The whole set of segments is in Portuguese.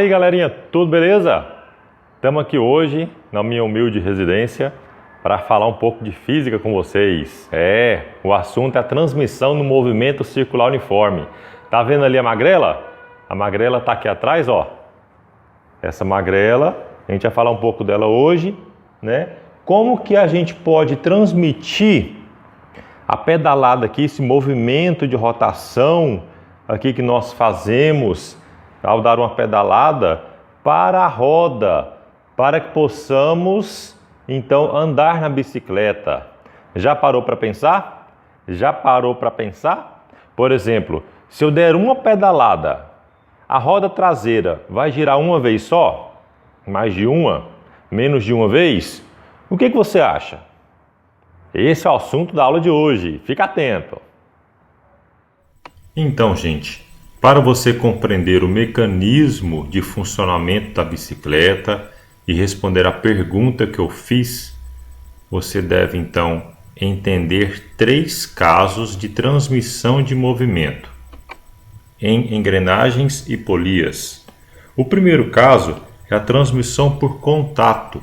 Fala aí, galerinha, tudo beleza? Estamos aqui hoje na minha humilde residência para falar um pouco de física com vocês. O assunto é a transmissão no movimento circular uniforme. Tá vendo ali a magrela? A magrela está aqui atrás, ó. Essa magrela, a gente vai falar um pouco dela hoje, né? Como que a gente pode transmitir a pedalada aqui, esse movimento de rotação aqui que nós fazemos ao dar uma pedalada para a roda, para que possamos então andar na bicicleta. Já parou para pensar? Já parou para pensar? Por exemplo, se eu der uma pedalada, a roda traseira vai girar uma vez só? Mais de uma? Menos de uma vez? O que você acha? Esse é o assunto da aula de hoje. Fica atento. Então, gente, para você compreender o mecanismo de funcionamento da bicicleta e responder à pergunta que eu fiz, você deve então entender 3 casos de transmissão de movimento em engrenagens e polias. O primeiro caso é a transmissão por contato.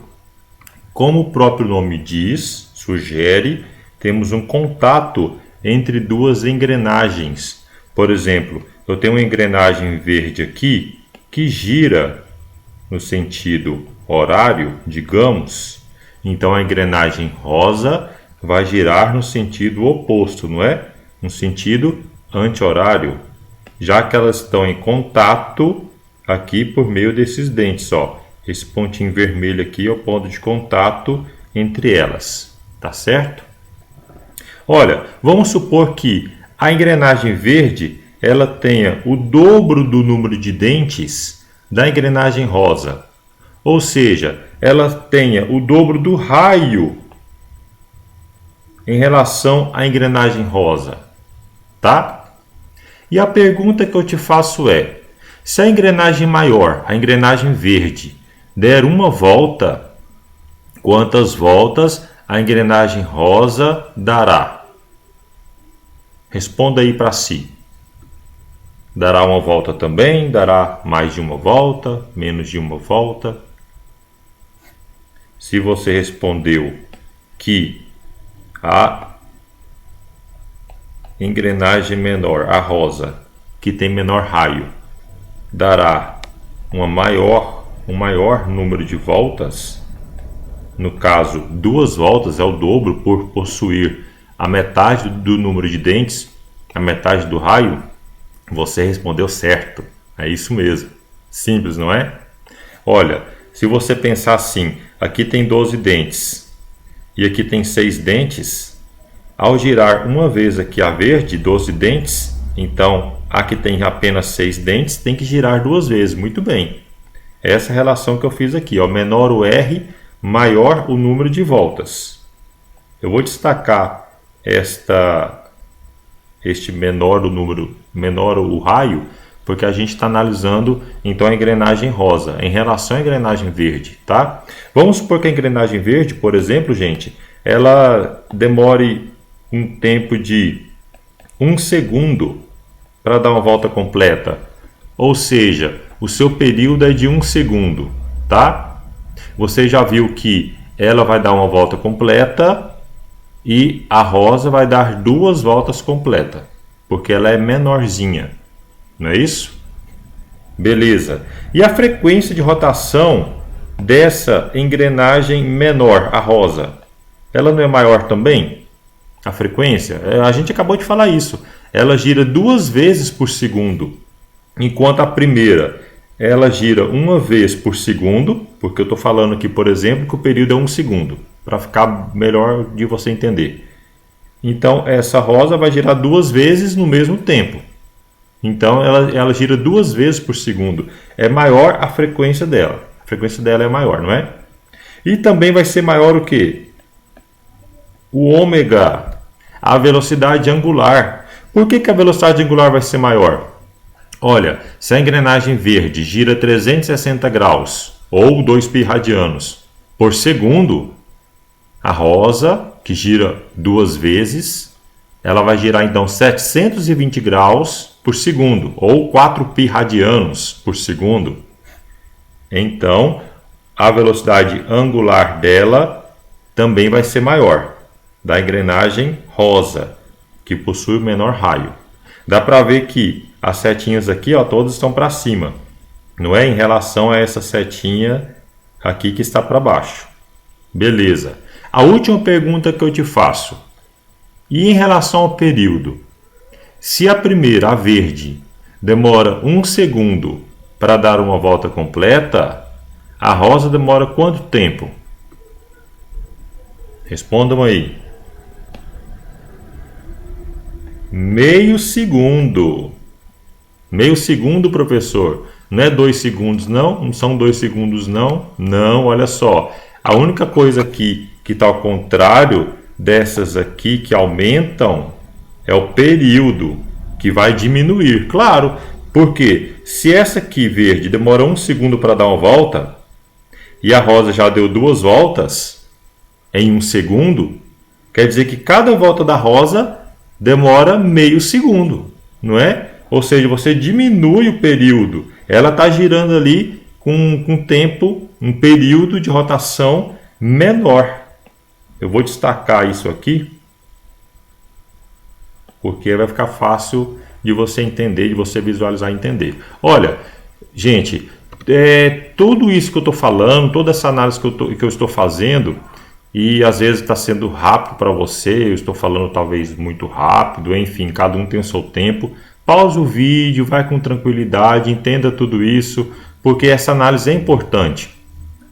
Como o próprio nome diz, sugere, temos um contato entre duas engrenagens. Por exemplo, eu tenho uma engrenagem verde aqui que gira no sentido horário, digamos. Então a engrenagem rosa vai girar no sentido oposto, não é? No sentido anti-horário, já que elas estão em contato aqui por meio desses dentes, ó. Esse pontinho vermelho aqui é o ponto de contato entre elas, tá certo? Olha, vamos supor que a engrenagem verde ela tenha o dobro do número de dentes da engrenagem rosa. Ou seja, ela tenha o dobro do raio em relação à engrenagem rosa, tá? E a pergunta que eu te faço é: se a engrenagem maior, a engrenagem verde, der uma volta, quantas voltas a engrenagem rosa dará? Responda aí para si. Dará uma volta também? Dará mais de uma volta? Menos de uma volta? Se você respondeu que a engrenagem menor, a rosa, que tem menor raio, dará um maior número de voltas, no caso 2 voltas é o dobro por possuir a metade do número de dentes, a metade do raio, você respondeu certo. É isso mesmo. Simples, não é? Olha, se você pensar assim, aqui tem 12 dentes e aqui tem 6 dentes, ao girar uma vez aqui a verde, 12 dentes, então a que tem apenas 6 dentes tem que girar 2 vezes. Muito bem. Essa é a relação que eu fiz aqui, ó. Menor o R, maior o número de voltas. Eu vou destacar este menor o raio, porque a gente está analisando então a engrenagem rosa em relação à engrenagem verde, tá? Vamos supor que a engrenagem verde, por exemplo, gente, ela demore um tempo de 1 segundo para dar uma volta completa, ou seja, o seu período é de 1 segundo, tá? Você já viu que ela vai dar uma volta completa e a rosa vai dar 2 voltas completas, porque ela é menorzinha, não é isso? Beleza. E a frequência de rotação dessa engrenagem menor, a rosa, ela não é maior também? A frequência? A gente acabou de falar isso. Ela gira 2 vezes por segundo, enquanto a primeira ela gira 1 vez por segundo, porque eu estou falando aqui, por exemplo, que o período é 1 segundo, para ficar melhor de você entender. Então, essa rosa vai girar 2 vezes no mesmo tempo. Então, ela gira 2 vezes por segundo. É maior a frequência dela. A frequência dela é maior, não é? E também vai ser maior o quê? O ômega, a velocidade angular. Por que a velocidade angular vai ser maior? Olha, se a engrenagem verde gira 360 graus, ou 2π radianos, por segundo, a rosa, que gira 2 vezes, ela vai girar então 720 graus por segundo, ou 4π radianos por segundo. Então, a velocidade angular dela também vai ser maior, da engrenagem rosa, que possui o menor raio. Dá para ver que as setinhas aqui, ó, todas estão para cima, não é? Em relação a essa setinha aqui que está para baixo. Beleza. A última pergunta que eu te faço. E em relação ao período? Se a primeira, a verde, demora 1 segundo para dar uma volta completa, a rosa demora quanto tempo? Respondam aí. Meio segundo. Meio segundo, professor. Não é 2 segundos, não? Não são 2 segundos, não? Não, olha só. A única coisa aqui que está ao contrário dessas aqui que aumentam é o período, que vai diminuir. Claro, porque se essa aqui verde demora 1 segundo para dar uma volta e a rosa já deu 2 voltas em 1 segundo, quer dizer que cada volta da rosa demora meio segundo, não é? Ou seja, você diminui o período. Ela está girando ali com tempo, um período de rotação menor. Eu vou destacar isso aqui, porque vai ficar fácil de você entender, de você visualizar e entender. Olha, gente, tudo isso que eu estou falando, toda essa análise que eu estou fazendo, e às vezes está sendo rápido para você, eu estou falando talvez muito rápido, enfim, cada um tem o seu tempo. Pausa o vídeo, vai com tranquilidade, entenda tudo isso, porque essa análise é importante.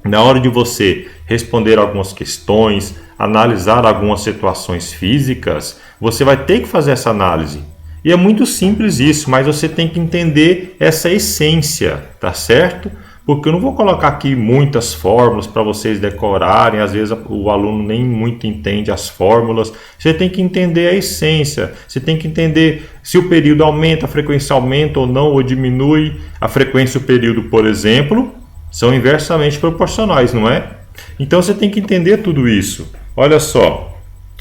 Na hora de você responder algumas questões, analisar algumas situações físicas, você vai ter que fazer essa análise. E é muito simples isso, mas você tem que entender essa essência, tá certo? Porque eu não vou colocar aqui muitas fórmulas para vocês decorarem, às vezes o aluno nem muito entende as fórmulas. Você tem que entender a essência, você tem que entender se o período aumenta, a frequência aumenta ou não, ou diminui. A frequência e o período, por exemplo, são inversamente proporcionais, não é? Então você tem que entender tudo isso. Olha só,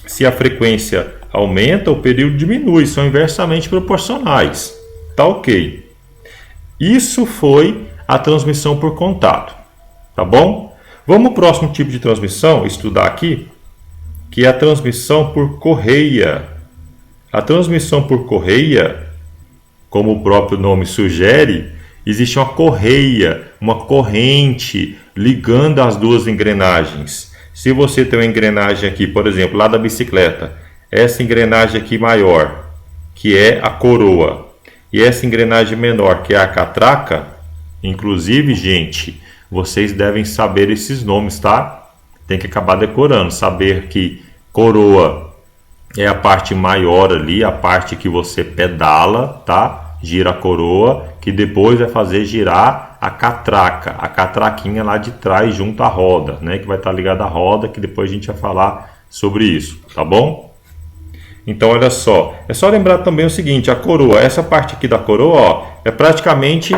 se a frequência aumenta, o período diminui, são inversamente proporcionais. Tá ok. Isso foi a transmissão por contato, tá bom? Vamos ao próximo tipo de transmissão, estudar aqui, que é a transmissão por correia. A transmissão por correia, como o próprio nome sugere, existe uma correia, uma corrente ligando as duas engrenagens. Se você tem uma engrenagem aqui, por exemplo, lá da bicicleta, essa engrenagem aqui maior, que é a coroa, e essa engrenagem menor, que é a catraca, inclusive, gente, vocês devem saber esses nomes, tá? Tem que acabar decorando, saber que coroa é a parte maior ali, a parte que você pedala, tá? Gira a coroa, que depois vai fazer girar a catraca, a catraquinha lá de trás junto à roda, né? Que vai estar ligada à roda, que depois a gente vai falar sobre isso, tá bom? Então, olha só, é só lembrar também o seguinte, a coroa, essa parte aqui da coroa, ó, é praticamente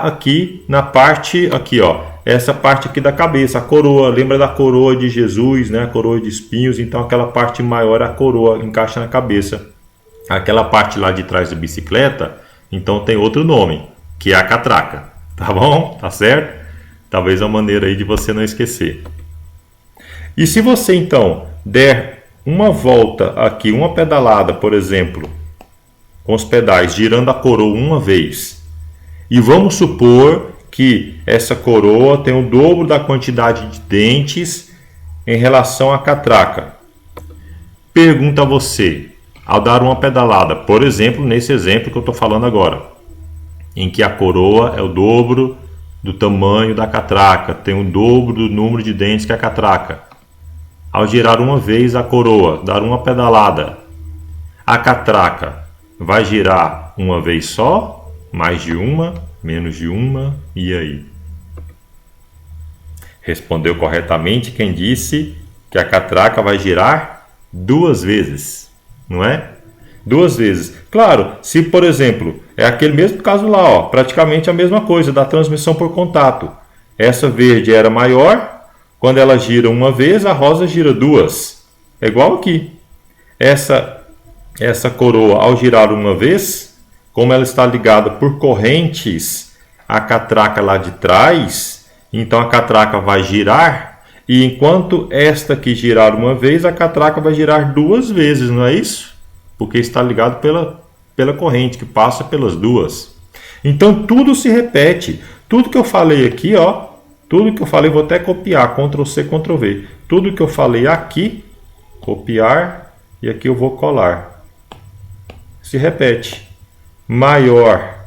aqui na parte, aqui, ó, essa parte aqui da cabeça, a coroa, lembra da coroa de Jesus, né, a coroa de espinhos, então aquela parte maior, a coroa, encaixa na cabeça. Aquela parte lá de trás da bicicleta, então tem outro nome, que é a catraca, tá bom? Tá certo? Talvez uma maneira aí de você não esquecer. E se você, então, der uma volta aqui, uma pedalada, por exemplo, com os pedais, girando a coroa uma vez, e vamos supor que essa coroa tem o dobro da quantidade de dentes em relação à catraca. Pergunta a você, ao dar uma pedalada, por exemplo, nesse exemplo que eu estou falando agora, em que a coroa é o dobro do tamanho da catraca, tem o dobro do número de dentes que a catraca. Ao girar uma vez a coroa, dar uma pedalada, a catraca vai girar uma vez só, mais de uma, menos de uma, e aí? Respondeu corretamente quem disse que a catraca vai girar 2 vezes, não é? 2 vezes. Claro, se por exemplo, é aquele mesmo caso lá, ó, praticamente a mesma coisa da transmissão por contato. Essa verde era maior. Quando ela gira uma vez, a rosa gira 2. É igual aqui. Essa coroa, ao girar uma vez, como ela está ligada por correntes à catraca lá de trás, Então a catraca vai girar, e enquanto esta aqui girar uma vez, a catraca vai girar duas vezes, não é isso? Porque está ligado pela corrente que passa pelas duas. Então tudo se repete. Tudo que eu falei aqui, ó, tudo que eu falei, vou até copiar, Ctrl C, Ctrl V. Tudo que eu falei aqui, copiar, e aqui eu vou colar. Se repete. Maior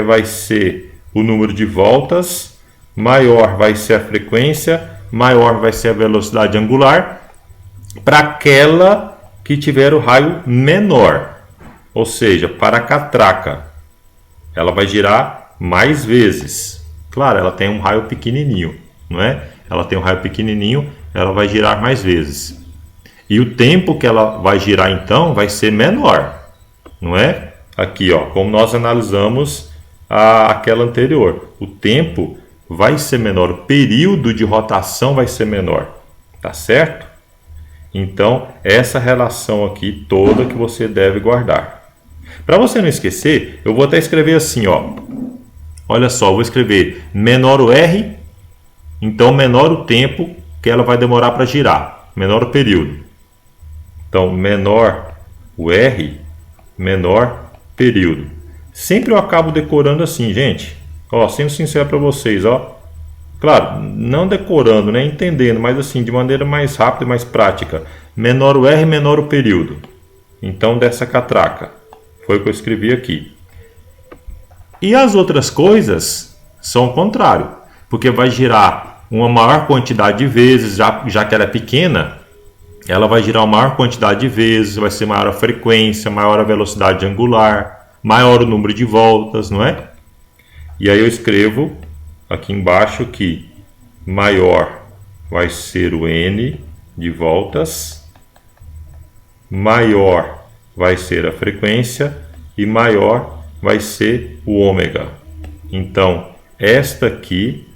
vai ser o número de voltas, maior vai ser a frequência, maior vai ser a velocidade angular, para aquela que tiver o raio menor, ou seja, para a catraca. Ela vai girar mais vezes. Claro, ela tem um raio pequenininho, não é? Ela tem um raio pequenininho, ela vai girar mais vezes. E o tempo que ela vai girar então vai ser menor, não é? Aqui, ó, como nós analisamos aquela anterior, o tempo vai ser menor, o período de rotação vai ser menor, tá certo? Então, essa relação aqui toda que você deve guardar. Para você não esquecer, eu vou até escrever assim, ó. Olha só, eu vou escrever menor o R, então menor o tempo que ela vai demorar para girar, menor o período. Então, menor o R, menor período. Sempre eu acabo decorando assim, gente. Ó, sendo sincero para vocês, ó. Claro, não decorando, né, entendendo, mas assim, de maneira mais rápida e mais prática. Menor o R, menor o período. Então, dessa catraca. Foi o que eu escrevi aqui. E as outras coisas são o contrário. Porque vai girar uma maior quantidade de vezes, já que ela é pequena, ela vai girar uma maior quantidade de vezes, vai ser maior a frequência, maior a velocidade angular, maior o número de voltas, não é? E aí eu escrevo aqui embaixo que maior vai ser o N de voltas, maior vai ser a frequência e maior vai ser o ômega. Então, esta aqui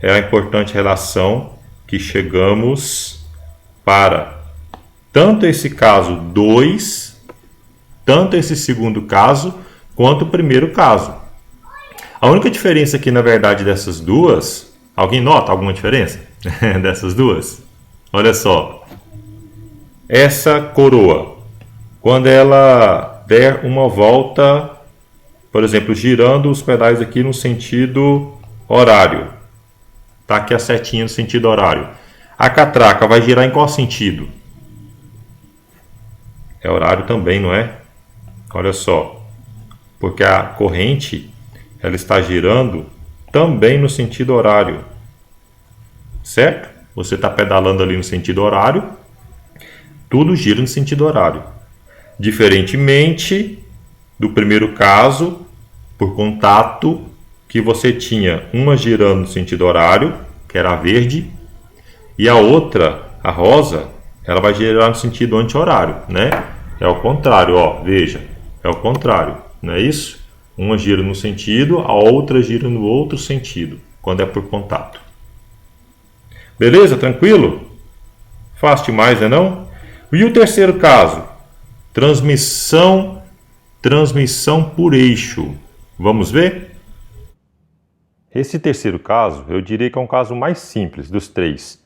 é a importante relação que chegamos para tanto esse caso 2, tanto esse segundo caso, quanto o primeiro caso. A única diferença aqui, na verdade, dessas duas, alguém nota alguma diferença dessas duas? Olha só, essa coroa, quando ela der uma volta, por exemplo, girando os pedais aqui no sentido horário, tá aqui a setinha no sentido horário. A catraca vai girar em qual sentido? É horário também, não é? Olha só, porque a corrente ela está girando também no sentido horário, certo? Você está pedalando ali no sentido horário, tudo gira no sentido horário. Diferentemente do primeiro caso, por contato, que você tinha uma girando no sentido horário, que era a verde, e a outra, a rosa, ela vai girar no sentido anti-horário, né? É o contrário, ó, veja, é o contrário, não é isso? Uma gira no sentido, a outra gira no outro sentido, quando é por contato. Beleza? Tranquilo? Fácil demais, né não? E o terceiro caso? Transmissão por eixo. Vamos ver? Esse terceiro caso, eu diria que é um caso mais simples dos três.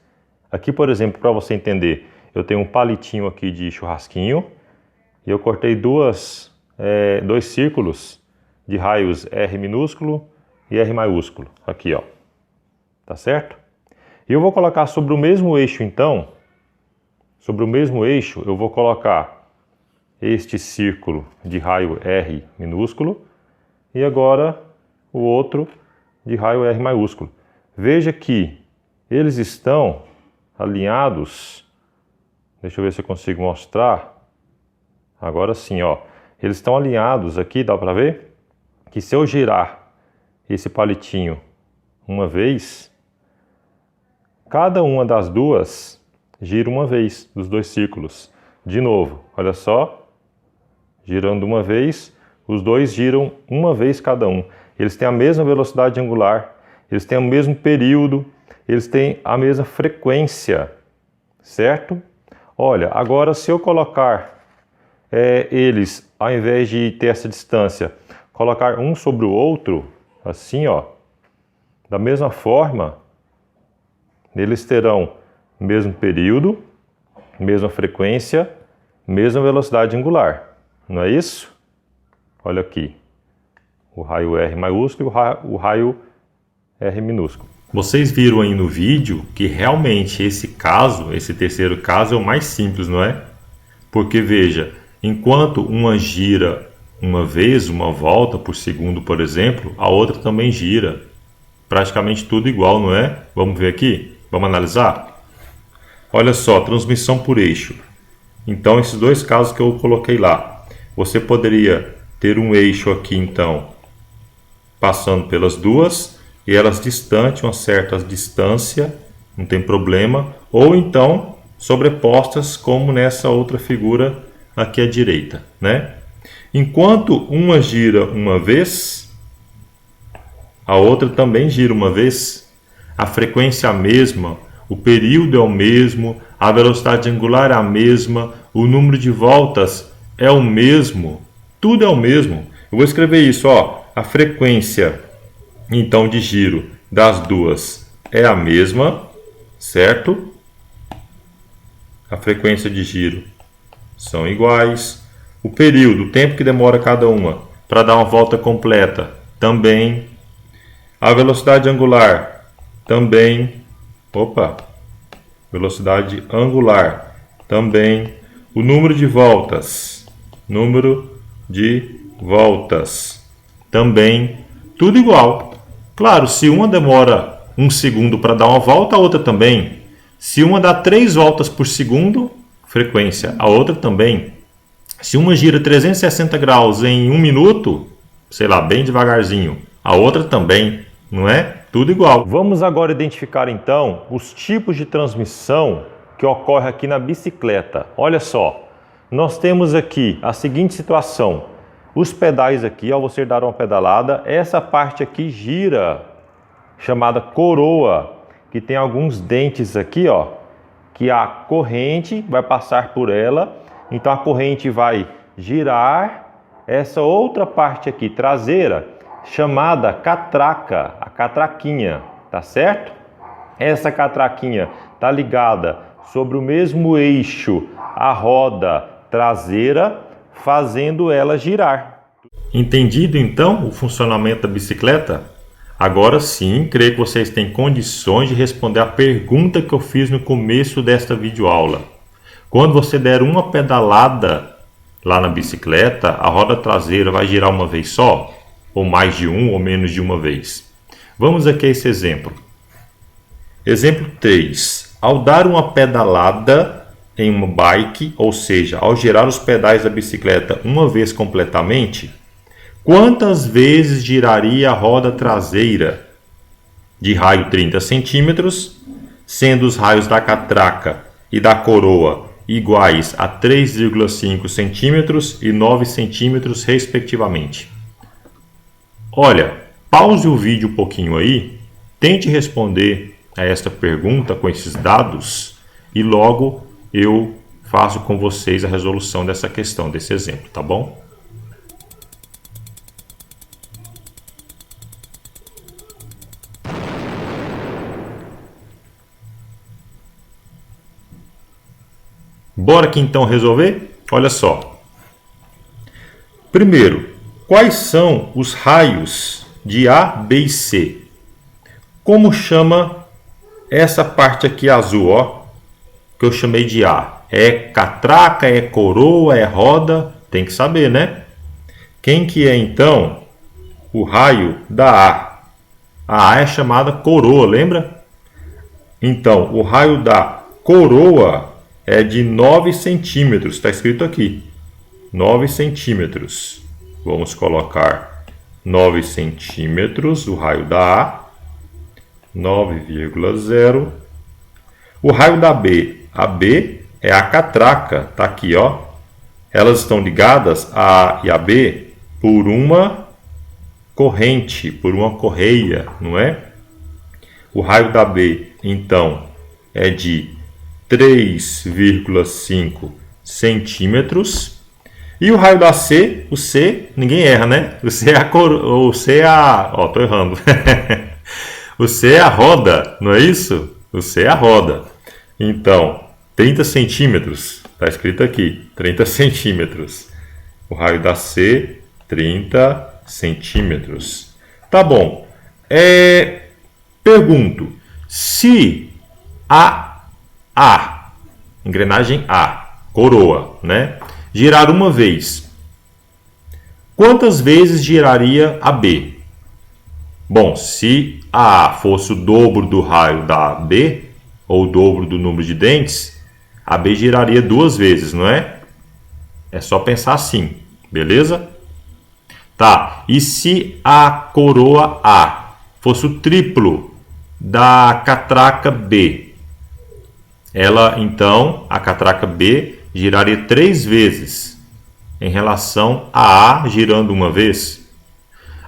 Aqui, por exemplo, para você entender, eu tenho um palitinho aqui de churrasquinho e eu cortei dois círculos de raios R minúsculo e R maiúsculo. Aqui, ó. Tá certo? E eu vou colocar sobre o mesmo eixo, então, sobre o mesmo eixo, eu vou colocar este círculo de raio R minúsculo e agora o outro de raio R maiúsculo. Veja que eles estão alinhados. Deixa eu ver se eu consigo mostrar. Agora sim, ó. Eles estão alinhados aqui, dá para ver? Que se eu girar esse palitinho uma vez, cada uma das duas gira uma vez, dos dois círculos. De novo, olha só. Girando uma vez, os dois giram uma vez cada um. Eles têm a mesma velocidade angular, eles têm o mesmo período, eles têm a mesma frequência, certo? Olha, agora se eu colocar eles, ao invés de ter essa distância, colocar um sobre o outro, assim, ó, Da mesma forma, eles terão mesmo período, mesma frequência, mesma velocidade angular. Não é isso? Olha aqui. O raio R maiúsculo e o raio R minúsculo. Vocês viram aí no vídeo que realmente esse terceiro caso é o mais simples, não é? Porque veja, enquanto uma gira uma vez, uma volta por segundo, por exemplo, a outra também gira. Praticamente tudo igual, não é? Vamos ver aqui? Vamos analisar? Olha só, transmissão por eixo. Então, esses dois casos que eu coloquei lá. Você poderia ter um eixo aqui, então, passando pelas duas, e elas distantes, uma certa distância, não tem problema. Ou então, sobrepostas, como nessa outra figura aqui à direita, né? Enquanto uma gira uma vez, a outra também gira uma vez, a frequência é a mesma, o período é o mesmo, a velocidade angular é a mesma, o número de voltas é o mesmo, tudo é o mesmo. Eu vou escrever isso, ó, a frequência então de giro das duas é a mesma, certo? A frequência de giro são iguais. O período, o tempo que demora cada uma para dar uma volta completa, também. A velocidade angular, também. Velocidade angular, também. O número de voltas, também. Tudo igual. Claro, se uma demora 1 segundo para dar uma volta, a outra também. Se uma dá 3 voltas por segundo, frequência, a outra também. Se uma gira 360 graus em 1 minuto, sei lá, bem devagarzinho, a outra também, não é? Tudo igual. Vamos agora identificar então os tipos de transmissão que ocorre aqui na bicicleta. Olha só, nós temos aqui a seguinte situação. Os pedais aqui, ao você dar uma pedalada, essa parte aqui gira, chamada coroa, que tem alguns dentes aqui, ó, que a corrente vai passar por ela. Então a corrente vai girar essa outra parte aqui, traseira, chamada catraca, a catraquinha, tá certo? Essa catraquinha está ligada sobre o mesmo eixo, a roda traseira, fazendo ela girar. Entendido então o funcionamento da bicicleta? Agora sim, creio que vocês têm condições de responder a pergunta que eu fiz no começo desta videoaula. Quando você der uma pedalada lá na bicicleta, a roda traseira vai girar uma vez só? Ou mais de ou menos de uma vez? Vamos aqui a esse exemplo. Exemplo 3. Ao dar uma pedalada em uma bike, ou seja, ao girar os pedais da bicicleta uma vez completamente, quantas vezes giraria a roda traseira? De raio 30 centímetros, sendo os raios da catraca e da coroa iguais a 3,5 centímetros e 9 centímetros, respectivamente. Olha, pause o vídeo um pouquinho aí, tente responder a esta pergunta com esses dados e logo eu faço com vocês a resolução dessa questão, desse exemplo, tá bom? Bora aqui então resolver? Olha só. Primeiro, quais são os raios de A, B e C? Como chama essa parte aqui azul, ó, que eu chamei de A? É catraca, é coroa, é roda? Tem que saber, né? Quem que é então o raio da A? A A é chamada coroa, lembra? Então, o raio da coroa é de 9 centímetros, está escrito aqui, 9 centímetros. Vamos colocar 9 centímetros, o raio da A, 9,0. O raio da B, a B é a catraca, tá aqui, ó. Elas estão ligadas, a A e a B, por uma corrente, por uma correia, não é? O raio da B, então, é de 3,5 centímetros. E o raio da C, o C, ninguém erra, né? O C é a cor, o C é a... Ó, tô errando. O C é a roda, não é isso? O C é a roda. Então, 30 centímetros. Está escrito aqui, 30 centímetros. O raio da C, 30 centímetros. Tá bom. Pergunto, se a engrenagem A, coroa, né, girar uma vez, quantas vezes giraria a B? Bom, se a A fosse o dobro do raio da B, ou o dobro do número de dentes, a B giraria 2 vezes, não é? É só pensar assim, beleza? Tá, e se a coroa A fosse o triplo da catraca B? Ela, então, a catraca B giraria 3 vezes em relação a A girando uma vez.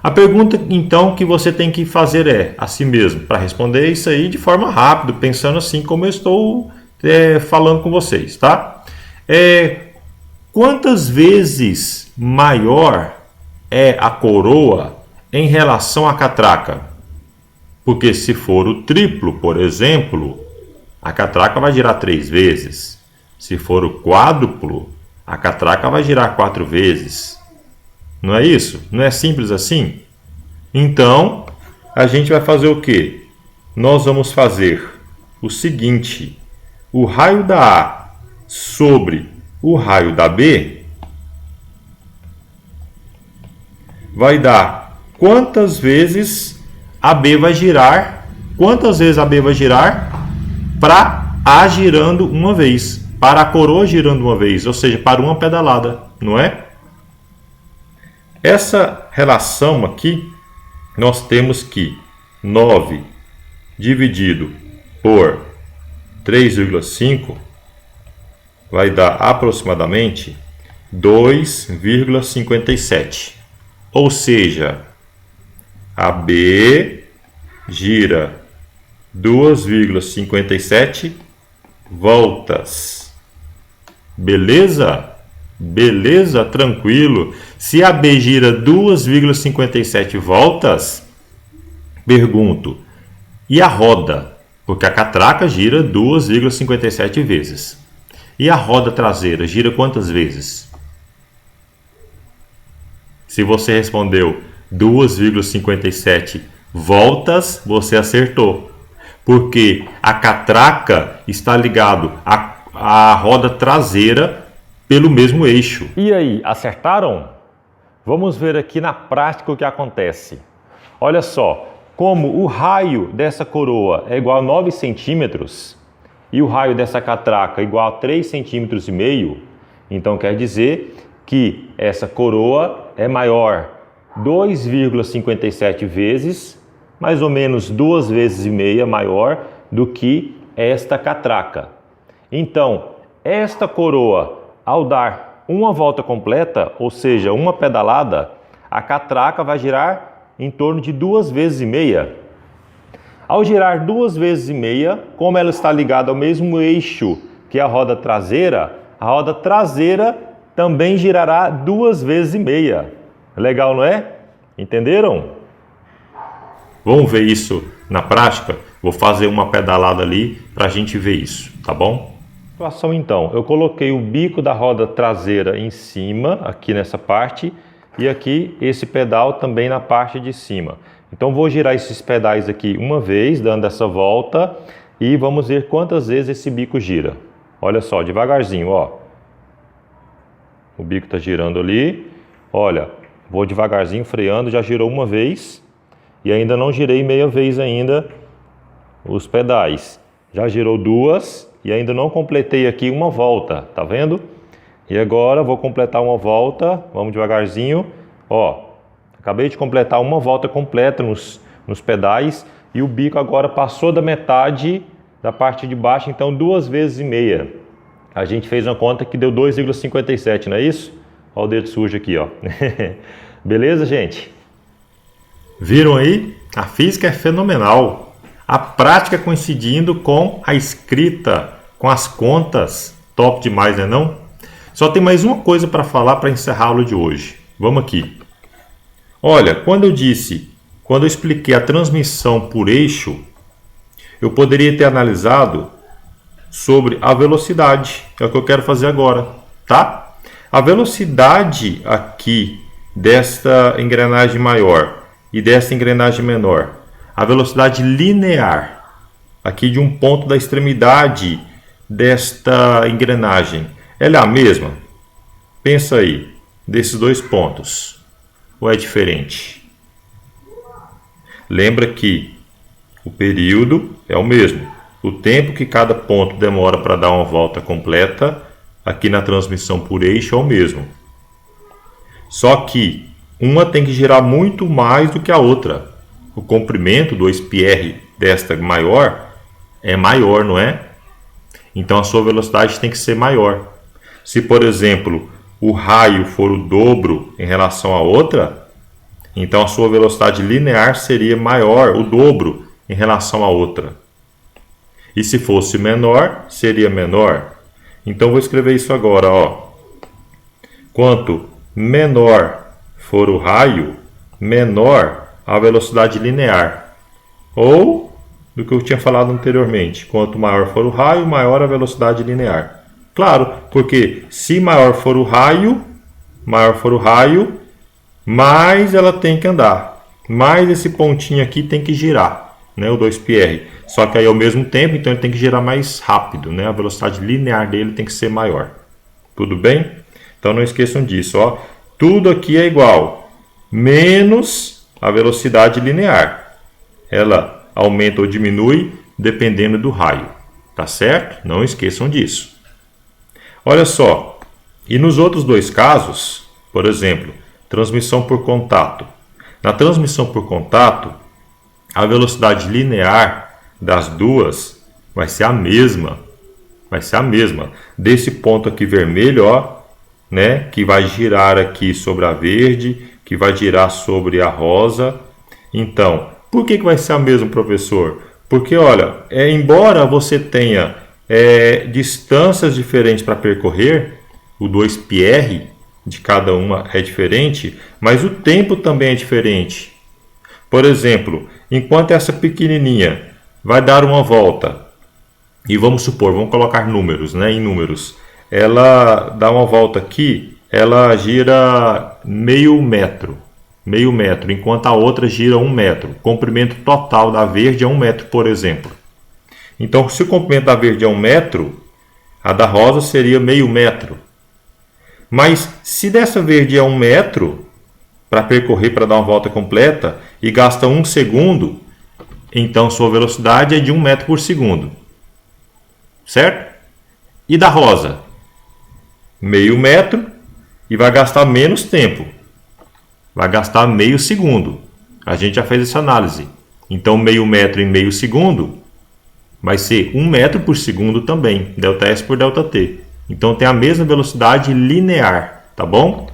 A pergunta, então, que você tem que fazer é a si mesmo, para responder isso aí de forma rápida, pensando assim como eu estou falando com vocês, tá? Quantas vezes maior é a coroa em relação à catraca? Porque se for o triplo, por exemplo, a catraca vai girar 3 vezes. Se for o quádruplo, a catraca vai girar 4 vezes. Não é isso? Não é simples assim? Então, a gente vai fazer o quê? Nós vamos fazer o seguinte. O raio da A sobre o raio da B vai dar quantas vezes a B vai girar, para A girando uma vez, para a coroa girando uma vez, ou seja, para uma pedalada, não é? Essa relação aqui, nós temos que 9 dividido por 3,5 vai dar aproximadamente 2,57. Ou seja, a B gira 2,57 voltas. Beleza? Beleza? Tranquilo. Se a B gira 2,57 voltas, pergunto, e a roda? Porque a catraca gira 2,57 vezes. E a roda traseira gira quantas vezes? Se você respondeu 2,57 voltas, você acertou. Porque a catraca está ligado à roda traseira pelo mesmo eixo. E aí, acertaram? Vamos ver aqui na prática o que acontece. Olha só, como o raio dessa coroa é igual a 9 centímetros e o raio dessa catraca é igual a 3,5 centímetros, então quer dizer que essa coroa é maior 2,57 vezes, mais ou menos 2,5 vezes maior do que esta catraca. Então, esta coroa, ao dar uma volta completa, ou seja, uma pedalada, a catraca vai girar em torno de 2,5 vezes. Ao girar 2,5 vezes, como ela está ligada ao mesmo eixo que a roda traseira também girará 2,5 vezes. Legal, não é? Entenderam? Vamos ver isso na prática? Vou fazer uma pedalada ali para a gente ver isso, tá bom? Situação então, eu coloquei o bico da roda traseira em cima, aqui nessa parte, e aqui esse pedal também na parte de cima. Então vou girar esses pedais aqui uma vez, dando essa volta, e vamos ver quantas vezes esse bico gira. Olha só, devagarzinho, ó. O bico está girando ali. Olha, vou devagarzinho freando, já girou uma vez e ainda não girei meia vez ainda os pedais. Já girou 2 e ainda não completei aqui uma volta, tá vendo? E agora vou completar uma volta, vamos devagarzinho, ó. Acabei de completar uma volta completa nos pedais e o bico agora passou da metade da parte de baixo, então 2,5 vezes. A gente fez uma conta que deu 2,57, não é isso? Olha o dedo sujo aqui, ó. Beleza, gente? Viram aí? A física é fenomenal. A prática coincidindo com a escrita, com as contas. Top demais, né não? Só tem mais uma coisa para falar para encerrar a aula de hoje. Vamos aqui. Olha, quando eu disse quando eu expliquei a transmissão por eixo, eu poderia ter analisado sobre a velocidade. É o que eu quero fazer agora, tá? A velocidade aqui desta engrenagem maior e desta engrenagem menor, a velocidade linear aqui de um ponto da extremidade desta engrenagem, ela é a mesma? Pensa aí, desses dois pontos, ou é diferente? Lembra que o período é o mesmo. O tempo que cada ponto demora para dar uma volta completa, aqui na transmissão por eixo, é o mesmo. Só que uma tem que girar muito mais do que a outra. O comprimento do 2πr desta maior é maior, não é? Então a sua velocidade tem que ser maior. Se, por exemplo, o raio for o dobro em relação à outra, então a sua velocidade linear seria maior, o dobro, em relação à outra. E se fosse menor, seria menor. Então vou escrever isso agora, ó. Quanto menor for o raio, menor a velocidade linear. Ou, do que eu tinha falado anteriormente, quanto maior for o raio, maior a velocidade linear. Claro, porque se maior for o raio, mais ela tem que andar. Mais esse pontinho aqui tem que girar, né, o 2πr. Só que aí ao mesmo tempo, então ele tem que girar mais rápido, né? A velocidade linear dele tem que ser maior. Tudo bem? Então não esqueçam disso, ó. Tudo aqui é igual, menos a velocidade linear. Ela aumenta ou diminui dependendo do raio, tá certo? Não esqueçam disso. Olha só, e nos outros dois casos, por exemplo, transmissão por contato. Na transmissão por contato, a velocidade linear das duas vai ser a mesma. Vai ser a mesma. Desse ponto aqui vermelho, ó, né, que vai girar aqui sobre a verde, que vai girar sobre a rosa. Então, por que vai ser a mesma, professor? Porque, olha, embora você tenha distâncias diferentes para percorrer, o 2πr de cada uma é diferente, mas o tempo também é diferente. Por exemplo, enquanto essa pequenininha vai dar uma volta, e vamos supor, vamos colocar números, né, em números, ela dá uma volta aqui, ela gira meio metro, enquanto a outra gira 1 metro. O comprimento total da verde é 1 metro, por exemplo. Então, se o comprimento da verde é 1 metro, a da rosa seria meio metro. Mas se dessa verde é 1 metro, para percorrer, para dar uma volta completa, e gasta 1 segundo, então sua velocidade é de 1 metro por segundo. Certo? E da rosa? Meio metro e vai gastar menos tempo. Vai gastar meio segundo. A gente já fez essa análise. Então meio metro em meio segundo vai ser 1 metro por segundo também. ΔS por ΔT. Então tem a mesma velocidade linear. Tá bom?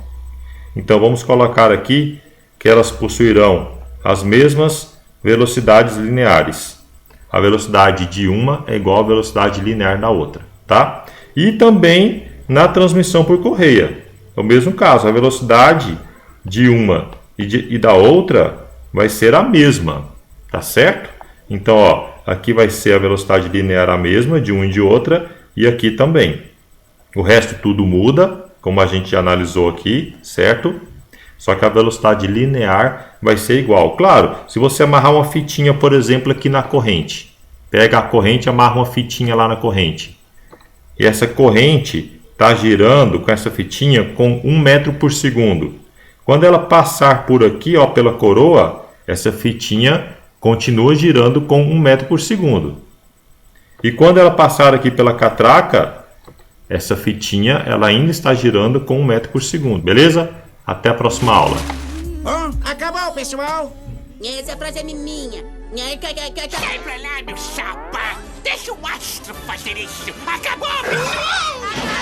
Então vamos colocar aqui que elas possuirão as mesmas velocidades lineares. A velocidade de uma é igual à velocidade linear da outra, tá? E também na transmissão por correia. É o mesmo caso, a velocidade de uma e da outra vai ser a mesma, tá certo? Então, ó, aqui vai ser a velocidade linear a mesma de uma e de outra, e aqui também. O resto tudo muda, como a gente já analisou aqui, certo? Só que a velocidade linear vai ser igual. Claro, se você amarrar uma fitinha, por exemplo, aqui na corrente. Pega a corrente e amarra uma fitinha lá na corrente. E essa corrente está girando com essa fitinha com 1 metro por segundo. Quando ela passar por aqui, ó, pela coroa, essa fitinha continua girando com 1 metro por segundo. E quando ela passar aqui pela catraca, essa fitinha ela ainda está girando com 1 metro por segundo. Beleza? Até a próxima aula. Acabou, pessoal. Essa frase é minha. Sai pra lá, meu chapa. Deixa o astro fazer isso. Acabou, pessoal.